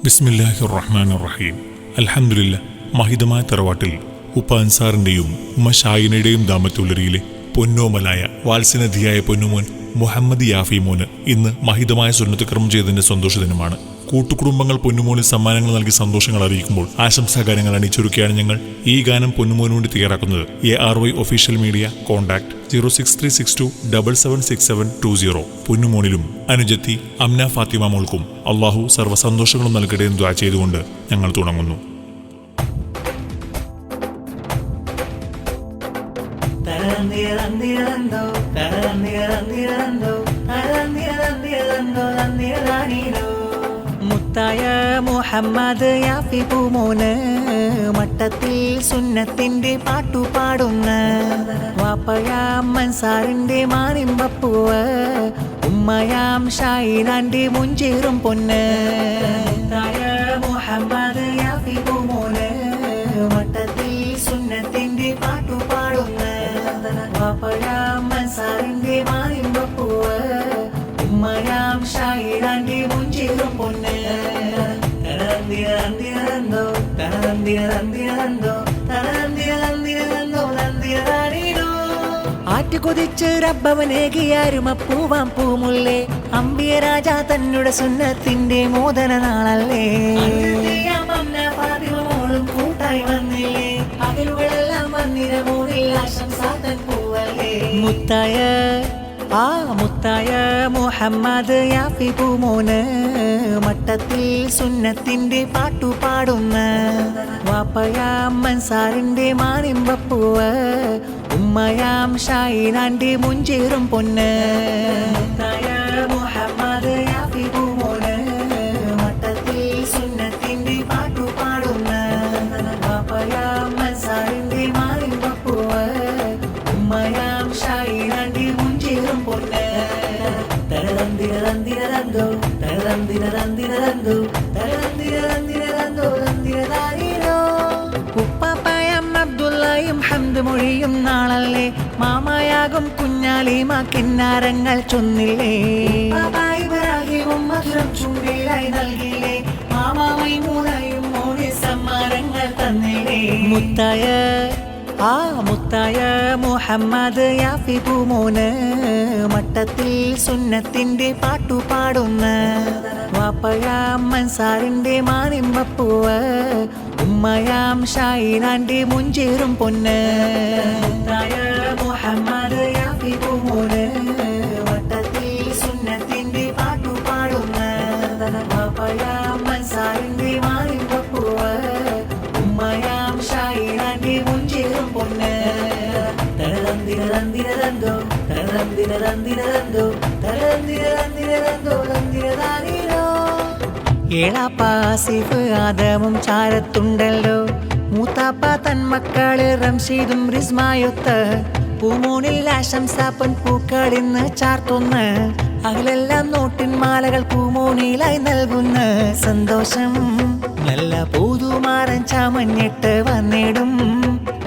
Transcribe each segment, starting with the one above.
ബിസ്മില്ലാഹിർ റഹ്മാനിർ റഹീം. അൽഹംദുലില്ലാ. മഹിതമായ തറവാട്ടിൽ ഉപ്പ അൻസാറിന്റെയും ഉമ്മ ഷായിനയുടെയും ദാമ്പത്യുള്ളരിയിലെ പൊന്നോമലായ വാത്സനധിയായ പൊന്നുമോൻ മുഹമ്മദ് യാഫി മോന് ഇന്ന് മഹിതമായ സുന്നത്തുക്രമം ചെയ്തതിന്റെ സന്തോഷദിനമാണ്. കൂട്ടുകുടുംബങ്ങൾ പൊന്നുമോന് സമ്മാനങ്ങൾ നൽകി സന്തോഷങ്ങൾ അറിയിക്കുമ്പോൾ ആശംസാഗാനങ്ങൾ അണിച്ചൊരുക്കിയാണ് ഞങ്ങൾ ഈ ഗാനം പൊന്നുമോനു വേണ്ടി തയ്യാറാക്കുന്നത്. ARY official media. കോൺടാക്ട് 06362776720. പൊന്നുമോനിലും അനുജത്തി അംന ഫാത്തിമ മോൾക്കും അള്ളാഹു സർവ്വസന്തോഷങ്ങളും നൽകട്ടെ എന്ന് ദുആ ചെയ്തുകൊണ്ട് ഞങ്ങൾ തുടങ്ങുന്നു. മുത്തായ മുഹമ്മദ് യാഫി പൂമോന് മട്ടത്തിൽ സുന്നത്തിന്റെ പാട്ടുപാടുന്ന വാപ്പയാം അൻസാറിന്റെ മാനിമ്പപ്പൂവ് ഉമ്മയാം ഷായിനാന്റെ മുഞ്ചേറും പൊന്ന്. മുത്തായ മുഹമ്മദ് യാഫി പൂമോന് മട്ടത്തിൽ സുന്നത്തിന്റെ പാട്ടുപാടുന്ന വാപ്പയാം അൻസാറിന്റെ മാനിമ്പപ്പൂവ് ഉമ്മയാം ഷായിനാന്റെ മുഞ്ചേറും പൊന്ന്. ആറ്റുകൊതിച്ച് റബ്ബവനേകിയാരും അപ്പൂവാം പൂമുല്ലേ. അമ്പിയ രാജ തന്നുടെ സുന്നത്തിന്റെ മോദന നാളല്ലേ. കൂട്ടായി വന്നില്ലേ അകലുകളെല്ലാം വന്നിര മോനിൽ ആശംസാതൻ പൂവല്ലേ. മുത്തായ മുഹമ്മദ് യാഫി പൂമോന് മട്ടത്തിൽ സുന്നത്തിന്റെ പാട്ടുപാടുന്ന വാപ്പയാം അൻസാറിന്റെ മാനിമ്പപ്പൂവ് ഉമ്മയാം ഷായിനാന്റെ മുഞ്ചേറും പൊന്ന്. മുത്തായ മുഹമ്മദ് യാഫി പൂമോന് മട്ടത്തിൽ സുന്നത്തിന്റെ പാട്ടുപാടുന്ന വാപ്പയാം അൻസാറിന്റെ മാനിമ്പപ്പൂവ് ഉമ്മയാം ഷായിനാന്റെ മുഞ്ചേറും പൊന്ന്. ഉപ്പാപ്പായം അബ്ദുള്ളയും ഹംദ് മൊഴിയും നാളല്ലേ. മാമായാകും കുഞ്ഞാലിമ കിന്നാരങ്ങൾ ചൊന്നില്ലേ. ഇബ്രാഹിമും മധുരം ചുണ്ടിലായി നൽകില്ലേ. മാമാമൈ മൂലയും മോനെ സമ്മാനങ്ങൾ തന്നില്ലേ. മുത്തായ മുഹമ്മദ് യാഫി പൂമോന് മട്ടത്തിൽ സുന്നത്തിന്റെ പാട്ടുപാടുന്ന വാപ്പയാം അൻസാറിന്റെ മാനിമ്പപ്പൂവ് ഉമ്മയാം ഷായിനാന്റെ മുഞ്ചേറും പൊന്ന്. മുത്തായ മുഹമ്മദ് യാഫി പൂമോന് മട്ടത്തിൽ സുന്നത്തിന്റെ പാട്ടുപാടുന്ന വാപ്പയാം അൻസാറിന്റെ മാനിമ്പപ്പൂവ് ഉമ്മയാം ഷായിനാന്റെ മുഞ്ചേറും പൊന്ന്. ഏളാപ്പാസിഫ് ആദമും ചാരത്തുണ്ടല്ലോ. മൂത്താപ്പ തന്മക്കള് റംഷീദും റിസ്മായൊത്ത് പൂമോനിൽ ആശംസ പൊൻപൂക്കളിന്ന് ചാർത്തുന്ന അകലെല്ലാം നോട്ടിൻ മാലകൾ പൂമോനിലായി നൽകുന്ന സന്തോഷം. നല്ല പൂതുമാറൻ ചാമഞ്ഞിട്ട് വന്നിടും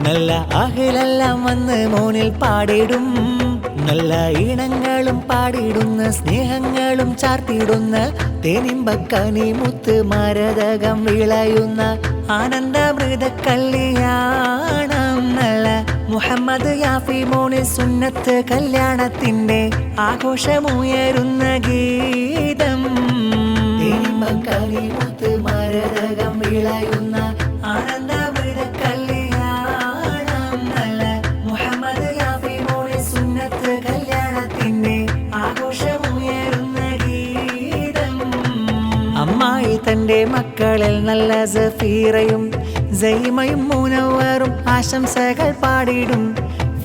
നല്ല അകലെല്ലാം വന്ന് മോനിൽ പാടിടും. നല്ല ഈണങ്ങളും പാടിടുന്ന സ്നേഹങ്ങളും ചാർത്തിടുന്ന തേനിമ്പക്കനി മുത്ത് മരതകം വിളയുന്ന ആനന്ദമൃത കല്യാണം. നല്ല മുഹമ്മദ് യാഫി മോനിൽ സുന്നത്ത് കല്യാണത്തിന്റെ ആഘോഷമുയരുന്ന ഗീതം. തേനിമ്പക്കനി മുത്ത് മരതകം വിളയുന്ന ആനന്ദമൃത കല്യാണം. നല്ല മുഹമ്മദ് യാഫി മോനിൽ സുന്നത്ത് കല്യാണത്തിന്റെ ആഘോഷമുയരുന്ന ഗീതം. അമ്മായി തന്റെ മക്കളിൽ നല്ല സഫീറയും സൈമയും മുനവ്വറും ആശംസകൾ പാടിടും.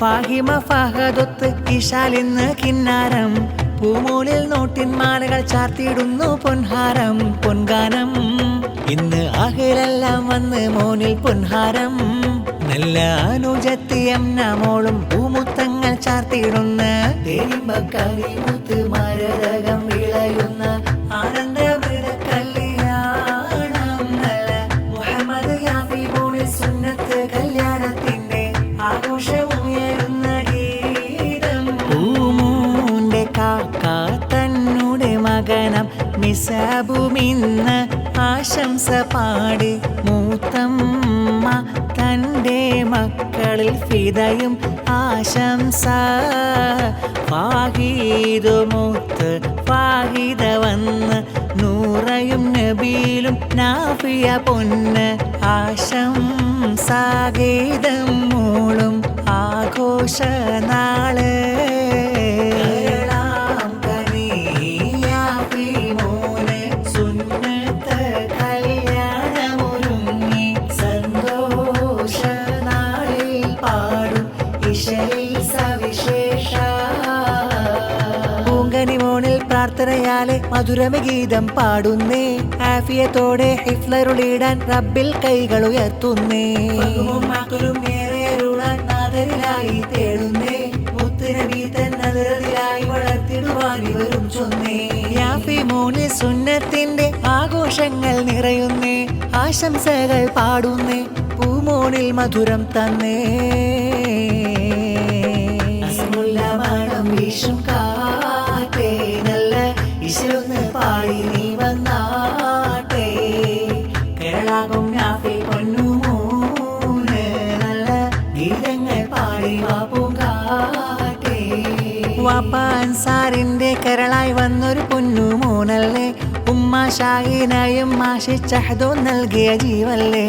ഫാഹിമ ഫഹദൊത്ത് ഇശാലിന്ന് കിന്നാരം പൂമോനിൽ നോട്ടിൻ മാലകൾ ചാർത്തിയിടുന്നു പൊൻഹാരം പൊൻഗാനം. ഇന്ന് അഹിലെല്ലാം വന്ന് മോനിൽ പൊൻഹാരം. നല്ല അനുജത്തി അംന മോളും പൂമുത്തങ്ങൾ ചാർത്തിയിടുന്ന തേനിമ്പക്കരിമുത്ത് മരതകം വിളയുന്ന ആനന്ദമൃത കല്യാണം. നല്ല മുഹമ്മദ് യാഫി മോനിൽ സുന്നത്ത് കല്യാണത്തിന്റെ ആഘോഷമുയരുന്ന ഗീതം. പൂമോന്റെ കാക്ക തന്നുടെ മകനം നിസാബുമിന്ന് ആശംസ ആശംസ പാടി മൂത്തമ്മ തൻ്റെ മക്കളിൽ ഫിദയും ആശംസ. ഫാഹിദുമൂത്ത് ഫാഹിദ വന്ന് നൂറയും നബീലും നാഫിയ പൊന്ന് ആശംസാഗീതം മൂളും ആഘോഷ നാള്. പൂങ്കനിമോണിൽ പ്രാർത്ഥനയാലെ മധുരമ ഗീതം പാടുന്നേ. ആഫിയത്തോടെ ഹിഫ്ലറുളിടാൻ റബ്ബിൽ കൈകൾ ഉയർത്തുന്നേ. മക്കളും ഏറെയരുളാൻ നാദരിലായി തേടുന്നേ. മുത്തുനബീതൻ നദരതിലായി വളർത്തിടുവാൻ ഇവരും ചൊന്നേ. യാഫി മോനിൽ സുന്നത്തിന്റെ ആഘോഷങ്ങൾ നിറയുന്നേ. ആശംസകൾ പാടുന്നേ. പൂമോണിൽ മധുരം തന്നേ. മണം വീശും കാറ്റേ നല്ല ഇശലൊന്ന് പാടി നീ വന്നാട്ടെ. കേരളാകും യാഫി പൊന്നുമോന് നല്ല ഗീതങ്ങൾ പാടി വാപ്പൂങ്കാട്ടെ. വാപ്പ അൻസാറിന്റെ കരളായി വന്നൊരു പൊന്നുമോനല്ലേ. ഉമ്മ ഷാഹിനയും ആശിച്ചഹദോ നൽകിയ ജീവല്ലേ.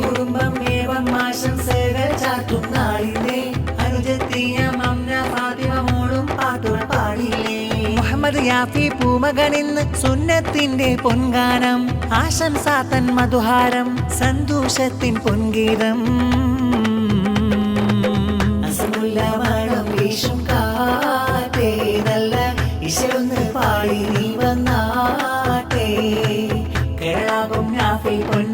കുടുംബം ഏവം ആശംസകൾ ചാർത്തും നാളിനെ. അനുജത്തിയ മംന ഫാത്തിമ മോളും പാട്ടുകൾ പാടില്ലേ. മുഹമ്മദ് യാഫി പൂമകനിന്ന് സുന്നത്തിന്റെ പൊൻഗാനം. ആശംസാ തൻ മധുഹാരം സന്തോഷത്തിൻ പൊൻഗീതം. മണം വീശും കാറ്റേ നല്ല ഇശലൊന്ന് പാടി നീ വന്നാട്ടെ. കേരളാകും യാഫി പൊന്നു